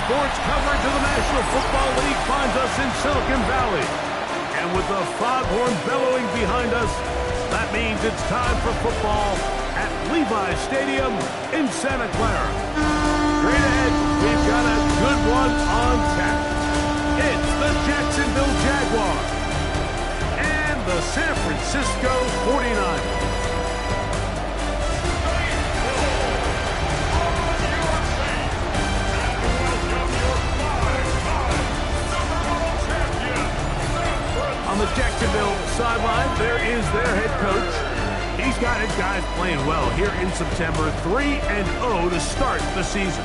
sports coverage of the National Football League finds us in Silicon Valley. And with the foghorn bellowing behind us, that means it's time for football at Levi's Stadium in Santa Clara. Straight ahead, we've got a good one on tap. It's the Jacksonville Jaguars and the San Francisco 49ers. On the Jacksonville sideline, there is their head coach. He's got his guys playing well here in September, 3-0 to start the season.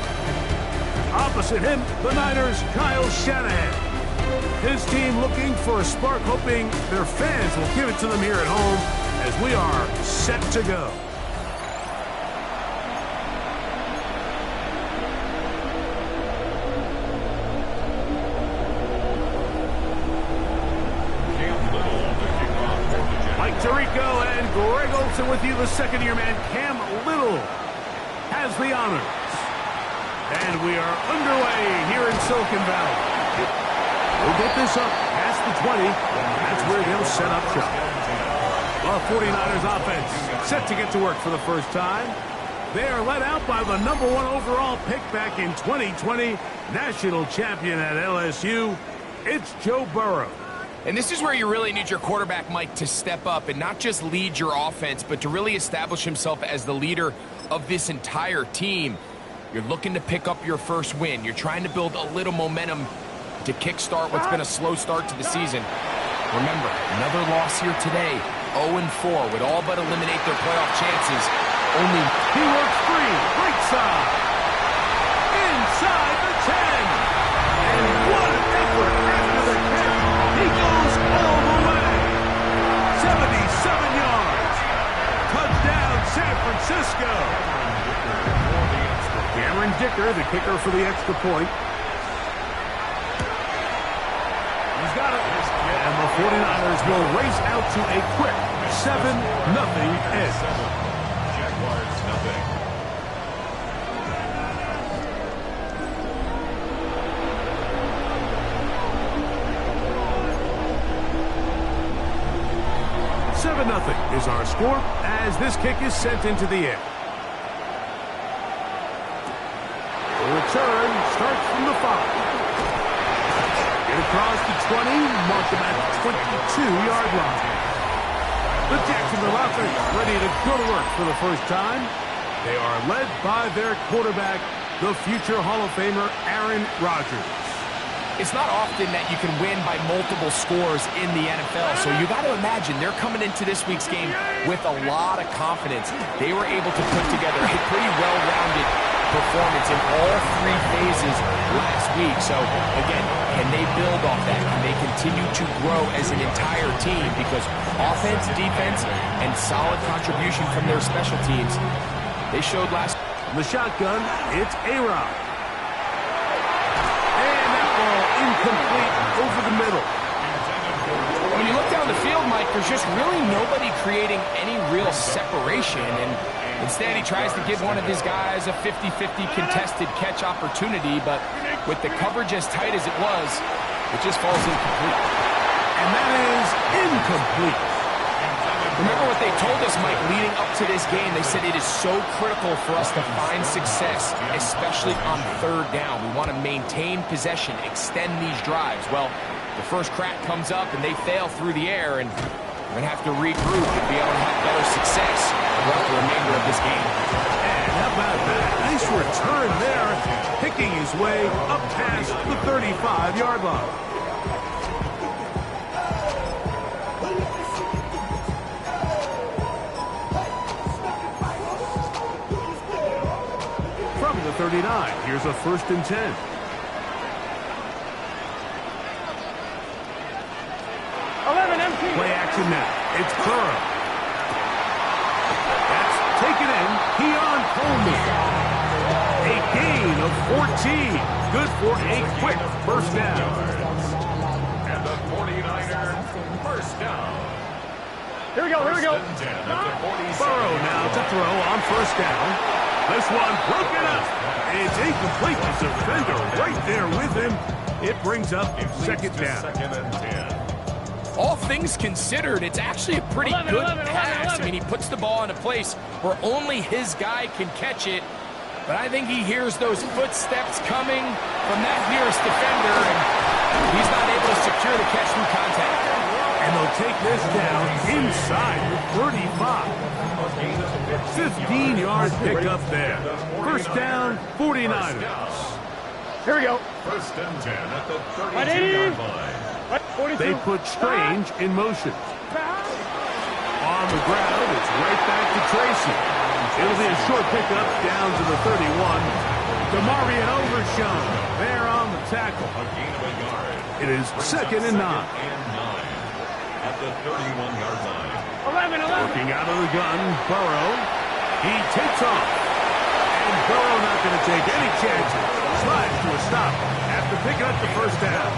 Opposite him, the Niners' Kyle Shanahan. His team looking for a spark, hoping their fans will give it to them here at home as we are set to go. Tirico and Greg Olsen with you. The second-year man, Cam Little, has the honors. And we are underway here in Silicon Valley. We'll get this up past the 20. That's where they'll set up shop. The 49ers offense set to get to work for the first time. They are led out by the #1 overall pick back in 2020, national champion at LSU. It's Joe Burrow. And this is where you really need your quarterback, Mike, to step up and not just lead your offense, but to really establish himself as the leader of this entire team. You're looking to pick up your first win. You're trying to build a little momentum to kickstart what's been a slow start to the season. Remember, another loss here today, 0-4, would all but eliminate their playoff chances. Only he works free, right side, inside the 10. And what an effort after the catch. He goes all the way. 77 yards. Touchdown, San Francisco. Cameron Dicker, the kicker for the extra point. He's got it. And the 49ers will race out to a quick 7-0 edge. Jaguars nothing. Nothing is our score as this kick is sent into the air. The return starts from the 5. Get across the 20, mark them at the 22-yard line. The Jacksonville offense ready to go to work for the first time. They are led by their quarterback, the future Hall of Famer Aaron Rodgers. It's not often that you can win by multiple scores in the NFL, so you got to imagine they're coming into this week's game with a lot of confidence. They were able to put together a pretty well-rounded performance in all 3 phases last week. So, again, can they build off that? Can they continue to grow as an entire team? Because offense, defense, and solid contribution from their special teams, they showed last. The shotgun, it's A-Rod. Incomplete over the middle. When you look down the field, Mike, there's just really nobody creating any real separation. And instead, he tries to give one of his guys a 50-50 contested catch opportunity. But with the coverage as tight as it was, it just falls incomplete. And that is incomplete. Remember what they told us, Mike, leading up to this game. They said it is so critical for us to find success, especially on 3rd down. We want to maintain possession, extend these drives. Well, the first crack comes up, and they fail through the air, and we're going to have to regroup and be able to have better success throughout the remainder of this game. And how about that? Nice return there, picking his way up past the 35-yard line. From the 39, here's a 1st and 10. Play action now. It's Burrow. That's taken in. Keon Coleman. A gain of 14. Good for a quick first down. And the 49ers first down. Here we go. Burrow now to throw on first down. This one broken up. It's incomplete. The defender right there with him. It brings up second down. Second and 10. All things considered, it's actually a pretty good pass. I mean, he puts the ball in a place where only his guy can catch it. But I think he hears those footsteps coming from that nearest defender, and he's not able to secure the catch through contact. And they'll take this down inside the 35. 15-yard pickup there. First down, 49ers. Here we go. First and 10 at the 32-yard line. 42. They put Strange in motion. On the ground, it's right back to Tracy. It'll be a short pickup down to the 31. DeMarvin Overshown there on the tackle. A gain of a yard. It is second and 9. At the 31-yard line. 11. Working out of the gun, Burrow. He takes off. And Burrow not going to take any chances. Slides to a stop after picking up the first down.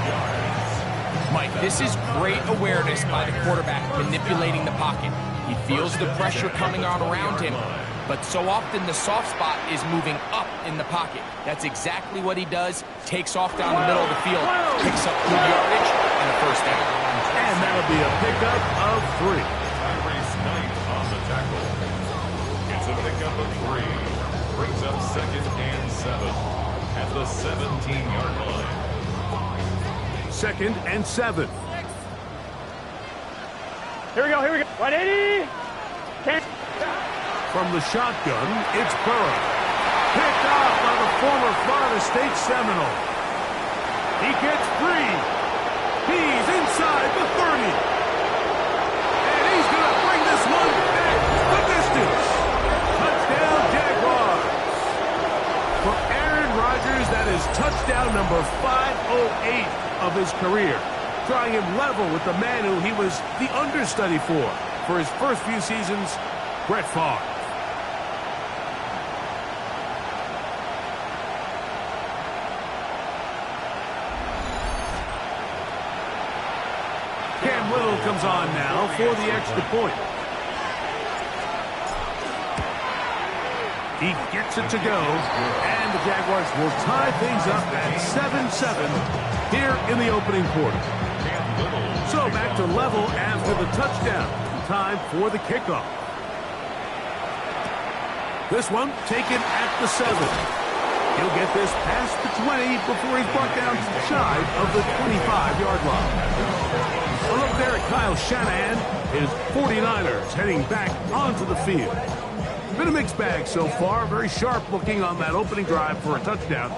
Mike, this is great awareness by the quarterback manipulating the pocket. He feels the pressure coming on around him, but so often the soft spot is moving up in the pocket. That's exactly what he does. Takes off down the middle of the field, picks up good yardage, and a first down. And that'll be a pickup of 3. Tyrese Knight on the tackle. It's a pickup of 3. Brings up second and 7 at the 17-yard line. Second and 7. Here we go. 180. From the shotgun, it's Burrow. Picked off by the former Florida State Seminole. He gets free. He's inside the 30. And he's going to bring this one back the distance. Touchdown, Jaguars. For Aaron Rodgers, that is touchdown number 508 of his career. Drawing him level with the man who he was the understudy for his first few seasons, Brett Favre. Cam Little comes on now for the extra point. He gets it to go, and the Jaguars will tie things up at 7-7 here in the opening quarter. So back to level after the touchdown. Time for the kickoff. This one taken at the 7. He'll get this past the 20 before he's brought down shy of the 25-yard line. A look there at Kyle Shanahan. His 49ers heading back onto the field. Been a mixed bag so far. Very sharp looking on that opening drive for a touchdown.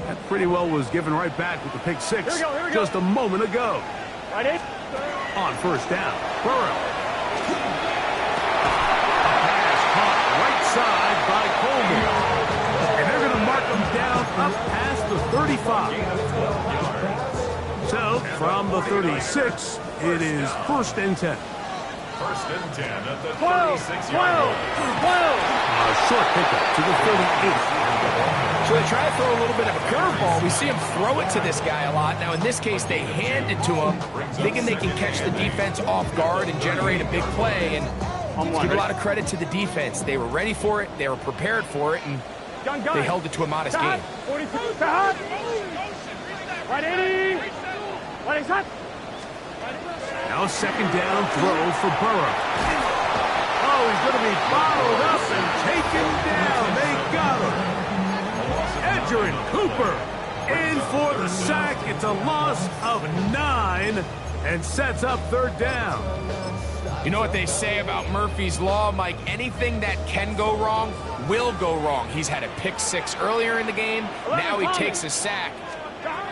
That pretty well was given right back with the pick 6 Here we go. just a moment ago. 180. On first down, Burrow. A pass caught right side by Coleman. And they're going to mark him down up past the 35. So, from the 36, it is first and 10. First and 10 at the 12. 36-yard line. A short pickup to the 38. So they try to throw a little bit of a curveball. We see him throw it to this guy a lot. Now, in this case, they hand it to him, thinking they can catch the defense off guard and generate a big play. And give a lot of credit to the defense. They were ready for it. They were prepared for it. And they held it to a modest game. 42. 180. 180. Now second down throw for Burrow. Oh, he's going to be bottled up and taken down. They got him. Edgerrin Cooper in for the sack. It's a loss of 9 and sets up third down. You know what they say about Murphy's Law, Mike? Anything that can go wrong will go wrong. He's had a pick 6 earlier in the game. Now he takes a sack.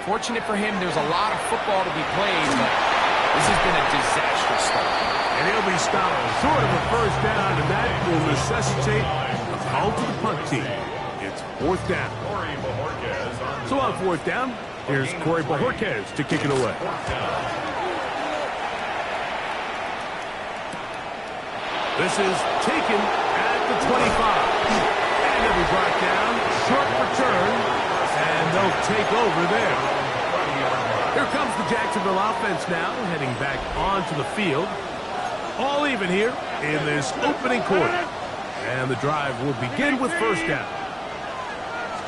Fortunate for him, there's a lot of football to be played, but this has been a disastrous start. And he'll be stopped short of a first down, and that will necessitate a call to the punt team. It's fourth down. So on fourth down, here's Corey Bojorquez to kick it away. This is taken at the 25. And it'll be brought down, short return, and they'll take over there. Here comes the Jacksonville offense now, heading back onto the field. All even here in this opening quarter. And the drive will begin with first down.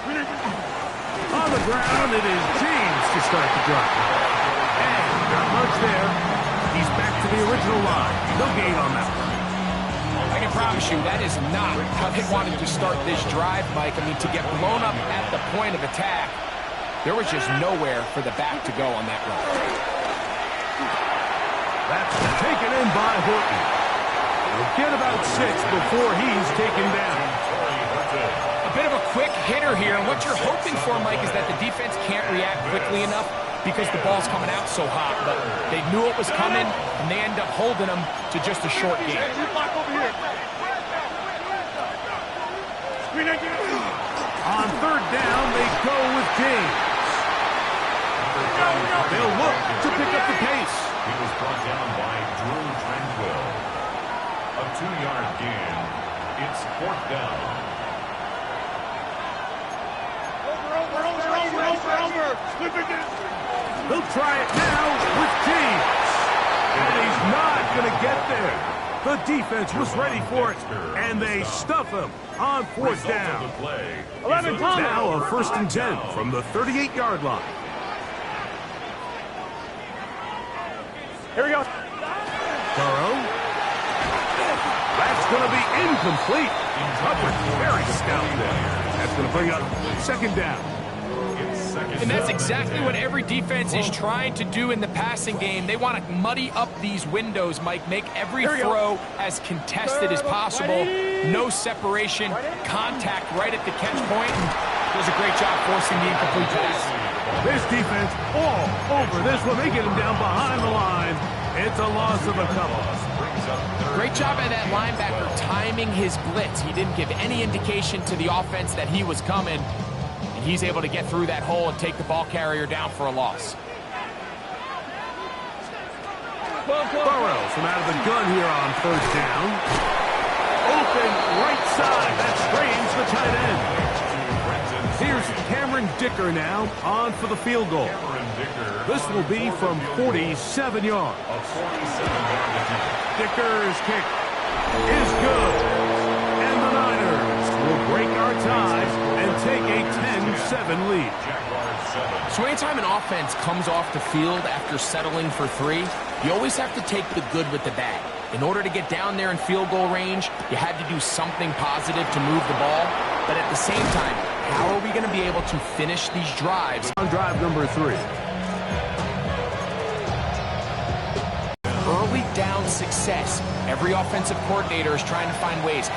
On the ground, it is James to start the drive. And not much there. He's back to the original line. No gain on that one. I can promise you that is not how they wanted to start this drive, Mike. I mean, to get blown up at the point of attack, there was just nowhere for the back to go on that run. That's taken in by Horton. He'll get about 6 before he's taken down. A bit of a quick hitter here, and what you're hoping for, Mike, is that the defense can't react quickly enough because the ball's coming out so hot. But they knew it was coming, and they end up holding them to just a short game. On third down, they go with James. They'll look to pick up the pace. He was brought down by Drew Tranquill. A 2-yard gain. It's 4th down. They'll try it now with James. And he's not going to get there. The defense was ready for it, and they stuff him on 4th down. 11 Thomas. Now a 1st and 10 from the 38-yard line. Here we go. Burrow. That's going to be incomplete. Covered very stout there. That's going to bring up 2nd down. And that's exactly what every defense is trying to do in the passing game. They want to muddy up these windows, Mike, make every throw as contested as possible. No separation, contact right at the catch point. Does a great job forcing the incomplete pass. This defense all over this one. They get him down behind the line. It's a loss of a couple. Great job by that linebacker timing his blitz. He didn't give any indication to the offense that he was coming. He's able to get through that hole and take the ball carrier down for a loss. Burrow from out of the gun here on 1st down. Open right side. That strains the tight end. Here's Cameron Dicker now on for the field goal. This will be from 47 yards. Dicker's kick is good. And the Niners will break our ties and take a 10-7 lead. So anytime an offense comes off the field after settling for 3, you always have to take the good with the bad. In order to get down there in field goal range, you had to do something positive to move the ball. But at the same time, how are we going to be able to finish these drives? On drive number 3. Early down success. Every offensive coordinator is trying to find ways.